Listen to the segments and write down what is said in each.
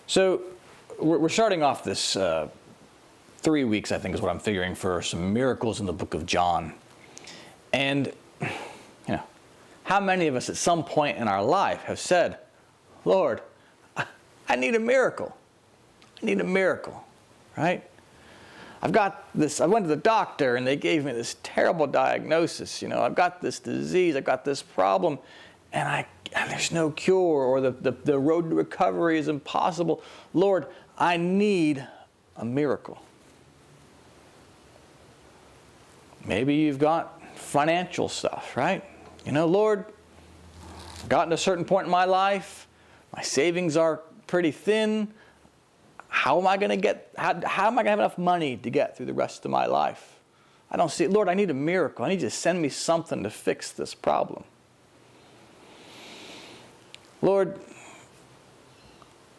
So we're starting off this 3 weeks, I think is what I'm figuring, for some miracles in the book of John. And, how many of us at some point in our life have said, Lord, I need a miracle. I need a miracle, right? I've got this, I went to the doctor and they gave me this terrible diagnosis. I've got this disease, I've got this problem, and there's no cure, or the road to recovery is impossible. Lord, I need a miracle. Maybe you've got financial stuff, right? Lord, I've gotten to a certain point in my life, my savings are pretty thin. How am I going to have enough money to get through the rest of my life? I don't see it. Lord, I need a miracle. I need you to send me something to fix this problem. Lord,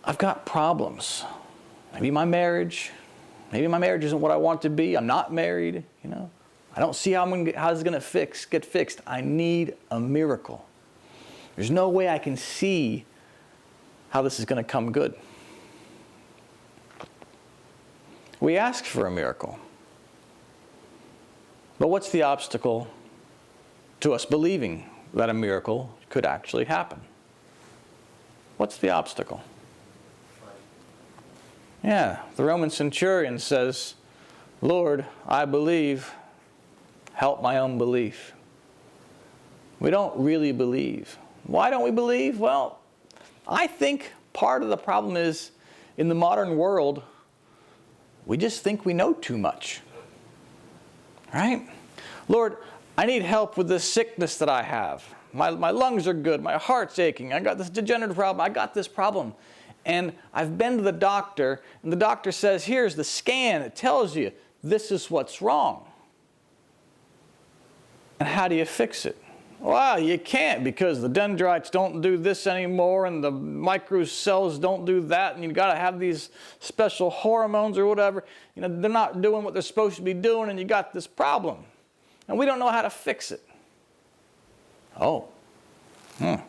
I've got problems. Maybe my marriage isn't what I want to be. I'm not married, I don't see how this is going to get fixed. I need a miracle. There's no way I can see how this is going to come good. We ask for a miracle. But what's the obstacle to us believing that a miracle could actually happen? What's the obstacle? Yeah, the Roman centurion says, Lord, I believe, help my unbelief. We don't really believe. Why don't we believe? Well, I think part of the problem is, in the modern world, we just think we know too much, right? Lord, I need help with this sickness that I have. My lungs are good. My heart's aching. I got this degenerative problem. I got this problem. And I've been to the doctor, and the doctor says, here's the scan. It tells you this is what's wrong. And how do you fix it? Well, you can't, because the dendrites don't do this anymore, and the microcells don't do that, and you've got to have these special hormones or whatever. They're not doing what they're supposed to be doing, and you got this problem. And we don't know how to fix it. Oh. It's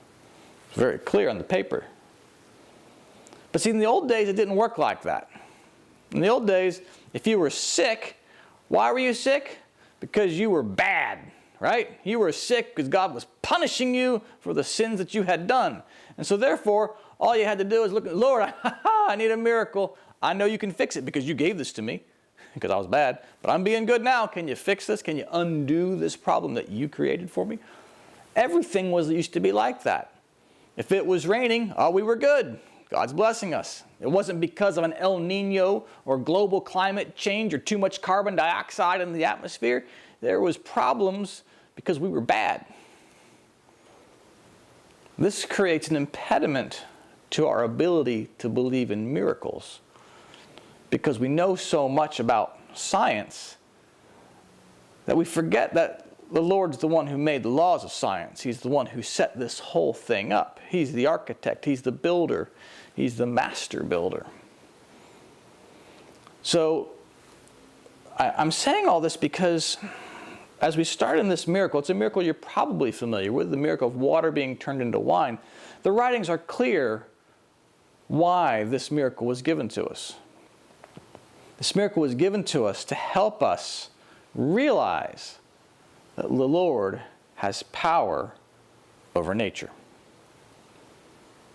very clear on the paper. But see, in the old days, it didn't work like that. In the old days, if you were sick, why were you sick? Because you were bad. Right? You were sick because God was punishing you for the sins that you had done. And so therefore, all you had to do is look at, Lord, I need a miracle. I know you can fix it because you gave this to me because I was bad. But I'm being good now. Can you fix this? Can you undo this problem that you created for me? Everything used to be like that. If it was raining, we were good. God's blessing us. It wasn't because of an El Nino or global climate change or too much carbon dioxide in the atmosphere. There was problems because we were bad. This creates an impediment to our ability to believe in miracles, because we know so much about science that we forget that the Lord's the one who made the laws of science. He's the one who set this whole thing up. He's the architect. He's the builder. He's the master builder. So I'm saying all this because as we start in this miracle, it's a miracle you're probably familiar with, the miracle of water being turned into wine. The writings are clear why this miracle was given to us. This miracle was given to us to help us realize that the Lord has power over nature.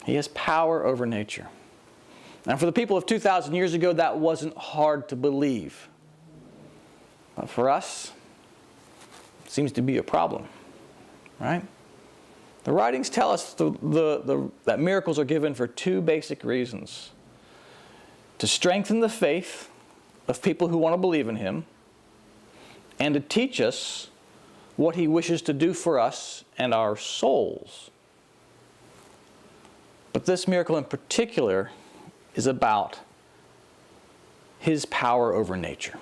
He has power over nature. And for the people of 2,000 years ago, that wasn't hard to believe. But for us, seems to be a problem, right? The writings tell us that miracles are given for two basic reasons: to strengthen the faith of people who want to believe in Him, and to teach us what He wishes to do for us and our souls. But this miracle in particular is about His power over nature.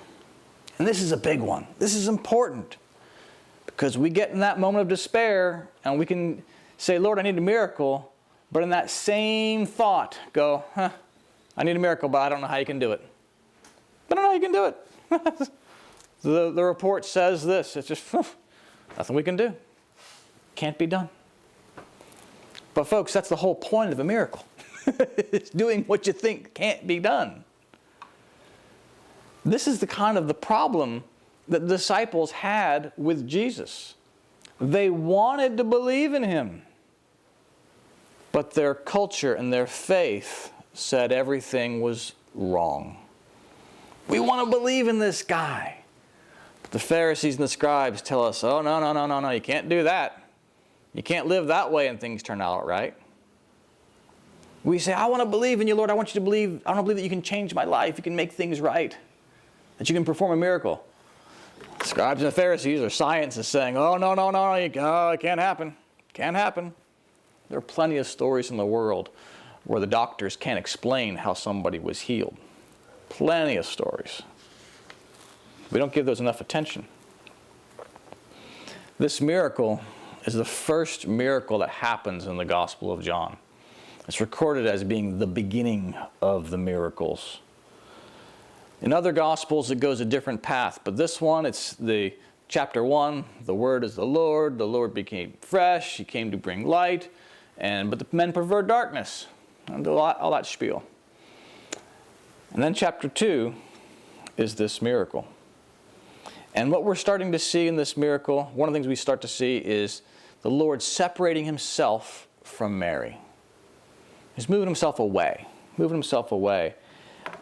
And this is a big one. This is important. Because we get in that moment of despair and we can say, Lord, I need a miracle. But in that same thought, go, I need a miracle, but I don't know how you can do it. I don't know how you can do it. The report says this. It's just nothing we can do. Can't be done. But folks, that's the whole point of a miracle. It's doing what you think can't be done. This is the kind of the problem that the disciples had with Jesus. They wanted to believe in him, but their culture and their faith said everything was wrong. We want to believe in this guy. But the Pharisees and the scribes tell us, oh, no, you can't do that. You can't live that way and things turn out right. We say, I want to believe in you, Lord. I want to believe that you can change my life. You can make things right. That you can perform a miracle. The scribes and the Pharisees, or science, is saying, oh, no, it can't happen. Can't happen. There are plenty of stories in the world where the doctors can't explain how somebody was healed. Plenty of stories. We don't give those enough attention. This miracle is the first miracle that happens in the Gospel of John. It's recorded as being the beginning of the miracles. In other Gospels, it goes a different path, but this one, it's the chapter 1, the Word is the Lord became flesh, he came to bring light, but the men preferred darkness, and all that spiel. And then chapter 2 is this miracle. And what we're starting to see in this miracle, one of the things we start to see is the Lord separating himself from Mary. He's moving himself away.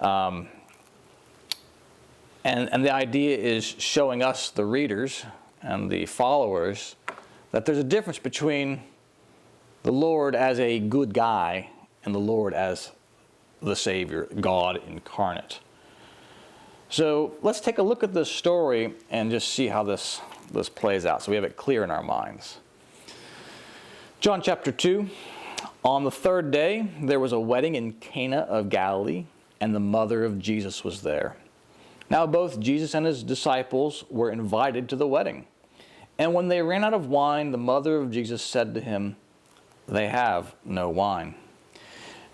And the idea is showing us, the readers and the followers, that there's a difference between the Lord as a good guy and the Lord as the Savior, God incarnate. So let's take a look at this story and just see how this plays out so we have it clear in our minds. John chapter 2. On the third day, there was a wedding in Cana of Galilee, and the mother of Jesus was there. Now both Jesus and his disciples were invited to the wedding. And when they ran out of wine, the mother of Jesus said to him, "They have no wine."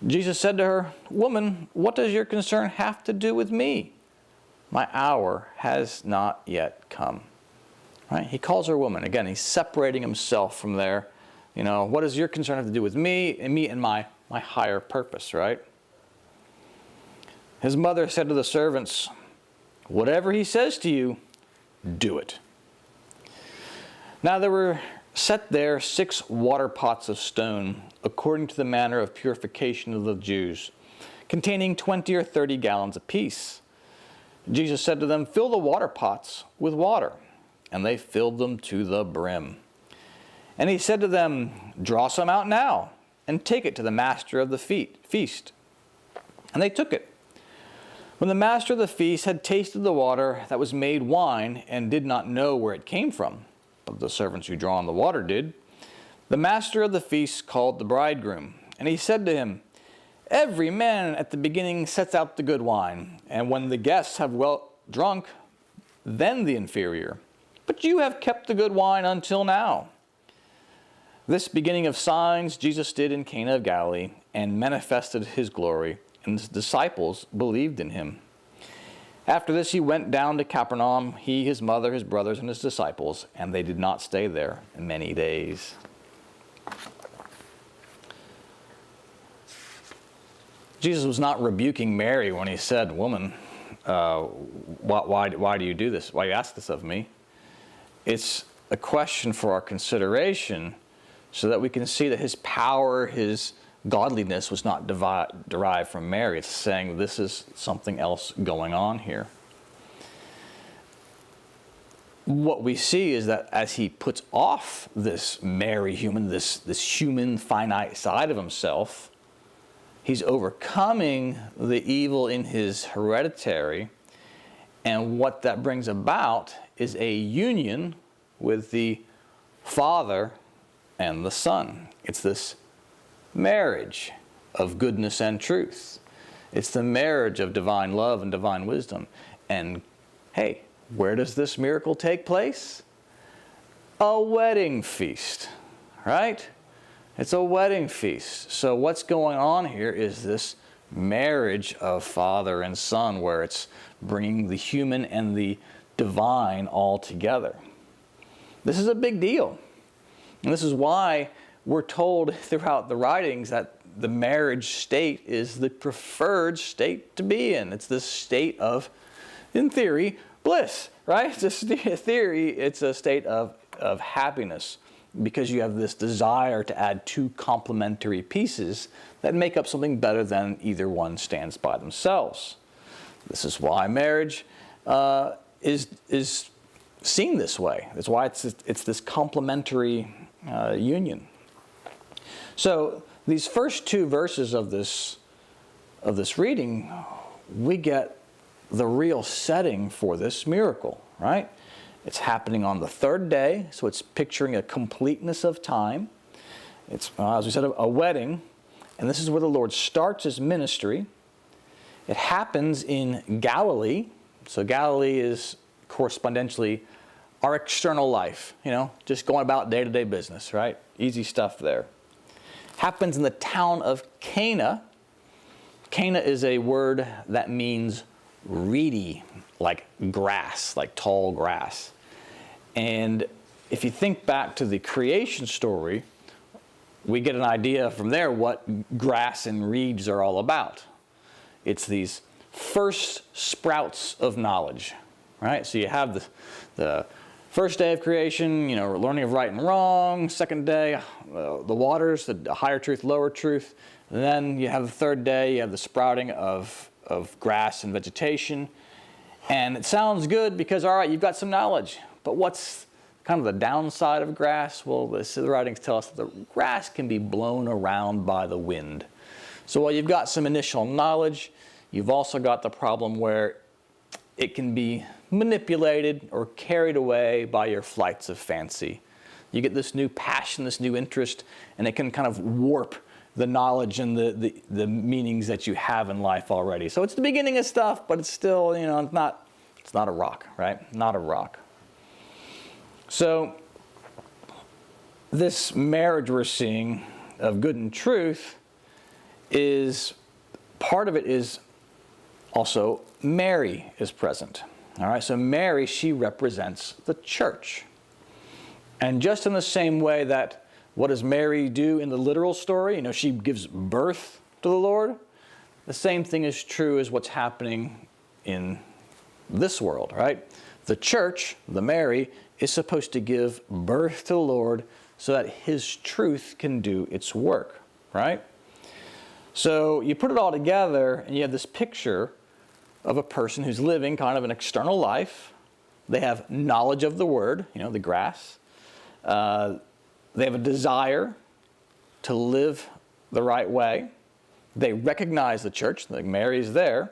Jesus said to her, "Woman, what does your concern have to do with me? My hour has not yet come." Right? He calls her woman. Again, he's separating himself from there. What does your concern have to do with me and my higher purpose, right? His mother said to the servants, "Whatever he says to you, do it." Now there were set there 6 water pots of stone, according to the manner of purification of the Jews, containing 20 or 30 gallons apiece. Jesus said to them, "Fill the water pots with water." And they filled them to the brim. And he said to them, "Draw some out now, and take it to the master of the feast." And they took it. When the master of the feast had tasted the water that was made wine, and did not know where it came from, but the servants who draw on the water did, the master of the feast called the bridegroom. And he said to him, "Every man at the beginning sets out the good wine, and when the guests have well drunk, then the inferior. But you have kept the good wine until now." This beginning of signs Jesus did in Cana of Galilee, and manifested his glory, and his disciples believed in him. After this he went down to Capernaum, he, his mother, his brothers, and his disciples, and they did not stay there many days. Jesus was not rebuking Mary when he said, "Woman, why do you do this? Why do you ask this of me?" It's a question for our consideration so that we can see that his power, his godliness was not derived from Mary. It's saying this is something else going on here. What we see is that as he puts off this Mary human, this human finite side of himself, he's overcoming the evil in his hereditary, and what that brings about is a union with the Father and the Son. It's this marriage of goodness and truth. It's the marriage of divine love and divine wisdom. And hey, where does this miracle take place? A wedding feast, right? It's a wedding feast. So what's going on here is this marriage of Father and Son, where it's bringing the human and the divine all together. This is a big deal. And this is why we're told throughout the writings that the marriage state is the preferred state to be in. It's this state of, in theory, bliss, right? It's a theory, it's a state of happiness, because you have this desire to add two complementary pieces that make up something better than either one stands by themselves. This is why marriage is seen this way. That's why it's this complementary union. So these first two verses of this reading, we get the real setting for this miracle, right? It's happening on the third day, so it's picturing a completeness of time. It's, as we said, a wedding, and this is where the Lord starts his ministry. It happens in Galilee, so Galilee is correspondentially our external life, just going about day-to-day business, right? Easy stuff there. Happens in the town of Cana. Cana is a word that means reedy, like grass, like tall grass. And if you think back to the creation story, we get an idea from there what grass and reeds are all about. It's these first sprouts of knowledge, right? So you have the first day of creation, learning of right and wrong. Second day, the waters, the higher truth, lower truth. And then you have the third day, you have the sprouting of grass and vegetation. And it sounds good because, all right, you've got some knowledge. But what's kind of the downside of grass? Well, the writings tell us that the grass can be blown around by the wind. So while you've got some initial knowledge, you've also got the problem where it can be manipulated or carried away by your flights of fancy. You get this new passion, this new interest, and it can kind of warp the knowledge and the meanings that you have in life already. So it's the beginning of stuff, but it's still, it's not a rock, right? Not a rock. So this marriage we're seeing of good and truth is, part of it is also Mary is present. All right, so Mary, she represents the church. And just in the same way that, what does Mary do in the literal story? She gives birth to the Lord. The same thing is true as what's happening in this world, right? The church, the Mary, is supposed to give birth to the Lord so that his truth can do its work, right? So you put it all together and you have this picture of a person who's living kind of an external life. They have knowledge of the word, the grass. They have a desire to live the right way. They recognize the church, like Mary's there,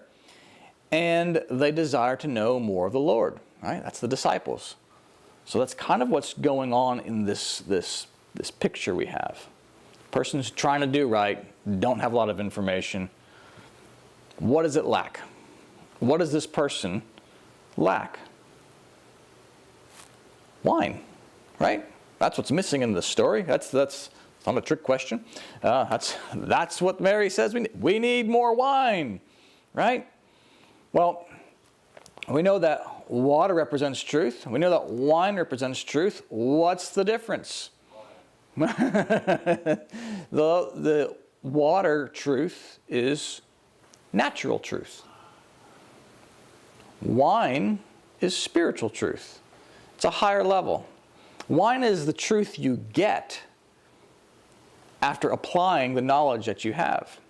and they desire to know more of the Lord, right? That's the disciples. So that's kind of what's going on in this picture we have. Person's trying to do right, don't have a lot of information. What does it lack? What does this person lack? Wine, right? That's what's missing in the story. That's not a trick question. That's what Mary says we need. We need more wine, right? Well, we know that water represents truth. We know that wine represents truth. What's the difference? The water truth is natural truth. Wine is spiritual truth. It's a higher level. Wine is the truth you get after applying the knowledge that you have.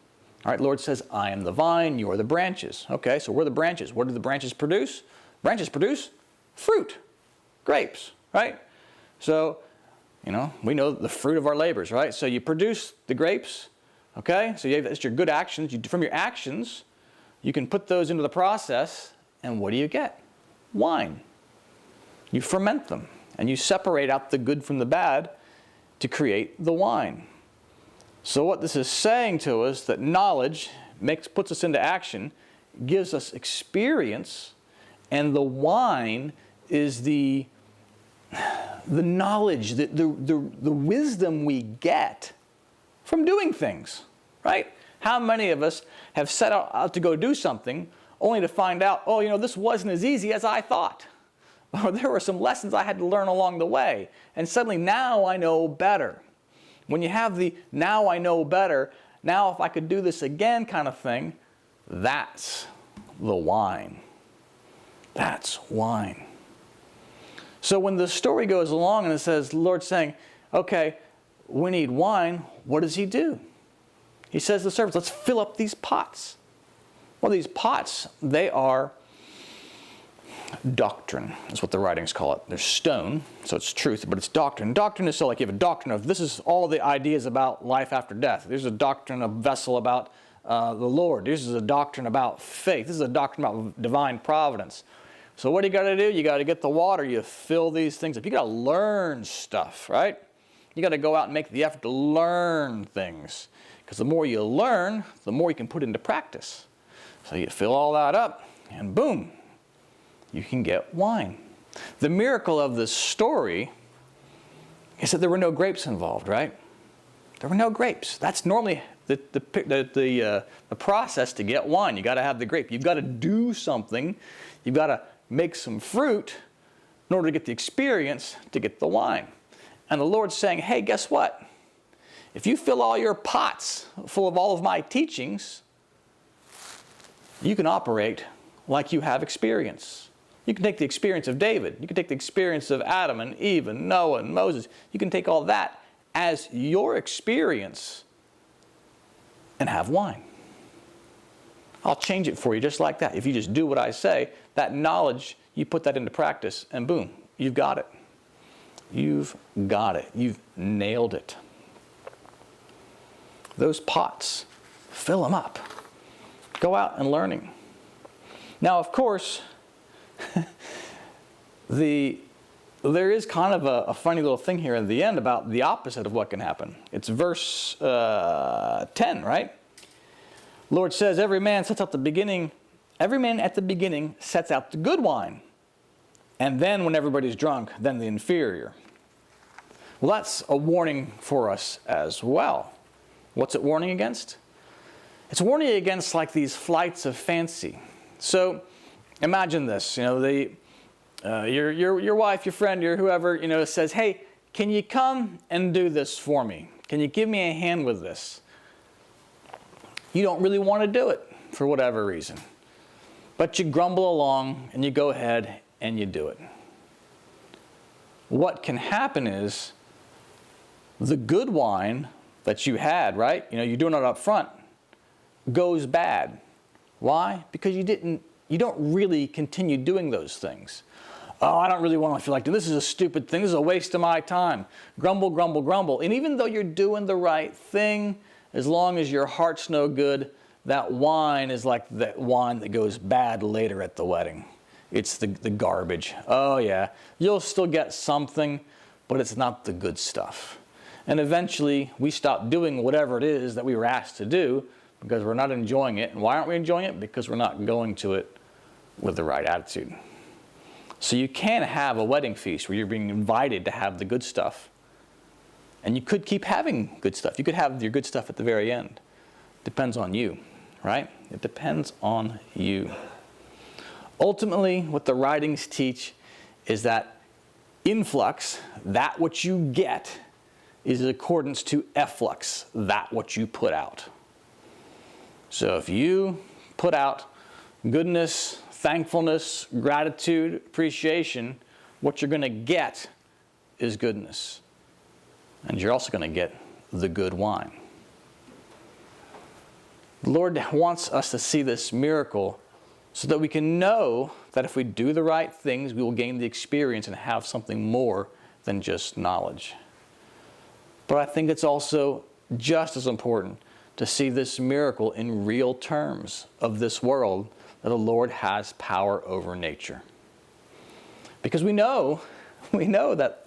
All right, Lord says, I am the vine, you are the branches. Okay, so we're the branches. What do the branches produce? Branches produce fruit, grapes, right? So, we know the fruit of our labors, right? So you produce the grapes, okay? So that's your good actions. From your actions, you can put those into the process, and what do you get? Wine. You ferment them, and you separate out the good from the bad to create the wine. So what this is saying to us, that knowledge puts us into action, gives us experience, and the wine is the knowledge, the wisdom we get from doing things, right? How many of us have set out to go do something only to find out, this wasn't as easy as I thought. Or there were some lessons I had to learn along the way. And suddenly now I know better. When you have the now I know better, now if I could do this again kind of thing, that's the wine. That's wine. So when the story goes along and it says, the Lord's saying, okay, we need wine, what does he do? He says to the servants, let's fill up these pots. Well, these pots, they are doctrine, is what the writings call it. They're stone, so it's truth, but it's doctrine. Doctrine is so like you have a doctrine of, this is all the ideas about life after death. There's a doctrine, a vessel about the Lord. This is a doctrine about faith. This is a doctrine about divine providence. So what do you got to do? You got to get the water. You fill these things up. You got to learn stuff, right? You got to go out and make the effort to learn things. Because the more you learn, the more you can put into practice. So you fill all that up, and boom, you can get wine. The miracle of this story is that there were no grapes involved, right? There were no grapes. That's normally the process to get wine. You got to have the grape. You've got to do something. You've got to make some fruit in order to get the experience to get the wine. And the Lord's saying, hey, guess what? If you fill all your pots full of all of my teachings, you can operate like you have experience. You can take the experience of David. You can take the experience of Adam and Eve and Noah and Moses. You can take all that as your experience and have wine. I'll change it for you just like that. If you just do what I say, that knowledge, you put that into practice, and boom, you've got it. You've got it. You've nailed it. Those pots, fill them up. Go out and learning. Now, of course, there is kind of a funny little thing here in the end about the opposite of what can happen. It's verse 10, right? Lord says, every man at the beginning sets out the good wine. And then when everybody's drunk, then the inferior. Well, that's a warning for us as well. What's it warning against? It's warning against like these flights of fancy. So imagine this, your wife, your friend, your whoever, says, hey, can you come and do this for me? Can you give me a hand with this? You don't really want to do it for whatever reason. But you grumble along and you go ahead and you do it. What can happen is the good wine that you had, right? You're doing it up front, goes bad. Why? Because you don't really continue doing those things. Oh, I don't really want to feel like this is a stupid thing. This is a waste of my time. Grumble, grumble, grumble. And even though you're doing the right thing, as long as your heart's no good, that wine is like that wine that goes bad later at the wedding. It's the garbage. Oh yeah, you'll still get something, but it's not the good stuff. And eventually we stop doing whatever it is that we were asked to do because we're not enjoying it. And why aren't we enjoying it? Because we're not going to it with the right attitude. So you can have a wedding feast where you're being invited to have the good stuff. And you could keep having good stuff. You could have your good stuff at the very end. Depends on you, right? It depends on you. Ultimately, what the writings teach is that influx, that what you get, is in accordance to efflux, that what you put out. So if you put out goodness, thankfulness, gratitude, appreciation, what you're going to get is goodness. And you're also going to get the good wine. The Lord wants us to see this miracle so that we can know that if we do the right things, we will gain the experience and have something more than just knowledge. But I think it's also just as important to see this miracle in real terms of this world, that the Lord has power over nature. Because we know that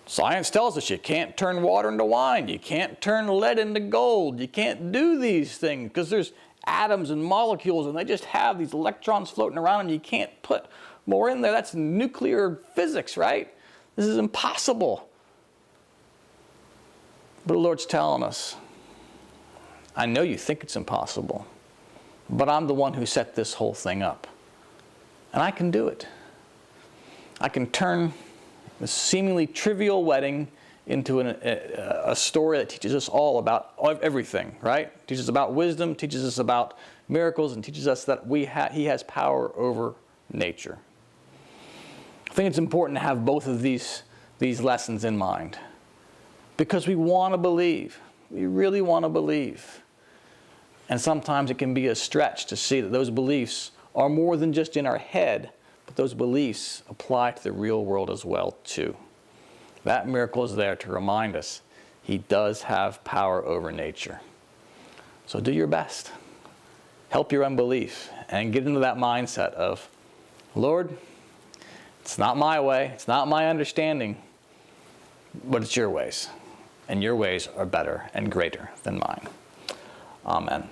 science tells us you can't turn water into wine, you can't turn lead into gold, you can't do these things because there's atoms and molecules and they just have these electrons floating around and you can't put more in there. That's nuclear physics, right? This is impossible. But the Lord's telling us, I know you think it's impossible, but I'm the one who set this whole thing up. And I can do it. I can turn a seemingly trivial wedding into a story that teaches us all about everything, right? Teaches us about wisdom, teaches us about miracles, and teaches us that He has power over nature. I think it's important to have both of these lessons in mind, because we want to believe. We really want to believe. And sometimes it can be a stretch to see that those beliefs are more than just in our head, but those beliefs apply to the real world as well, too. That miracle is there to remind us He does have power over nature. So do your best. Help your unbelief and get into that mindset of, Lord, it's not my way, it's not my understanding, but it's your ways. And your ways are better and greater than mine. Amen.